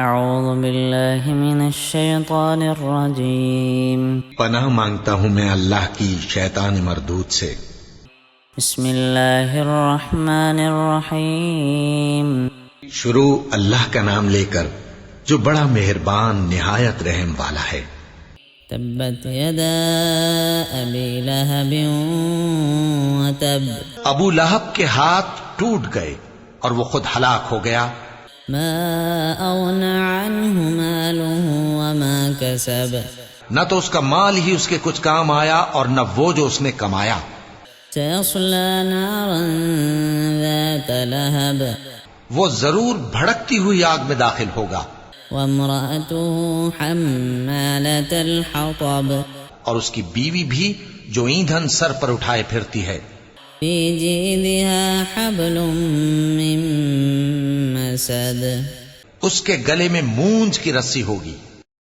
اعوذ باللہ من الشیطان الرجیم پناہ مانگتا ہوں میں اللہ کی شیطان مردود سے۔ بسم اللہ الرحمن الرحیم شروع اللہ کا نام لے کر جو بڑا مہربان نہایت رحم والا ہے۔ تبت یدا ابی لہب وتب ابو لہب کے ہاتھ ٹوٹ گئے اور وہ خود ہلاک ہو گیا۔ ما اغنى عنه ماله وما كسب نہ تو اس کا مال ہی اس کے کچھ کام آیا اور نہ وہ جو اس نے کمایا۔ سيصلى نارا ذات لهب وہ ضرور بھڑکتی ہوئی آگ میں داخل ہوگا۔ وامرأته حمالة الحطب اور اس کی بیوی بھی جو ایندھن سر پر اٹھائے پھرتی ہے۔ في جيدها حبل من مسد اس کے گلے میں مونج کی رسی ہوگی۔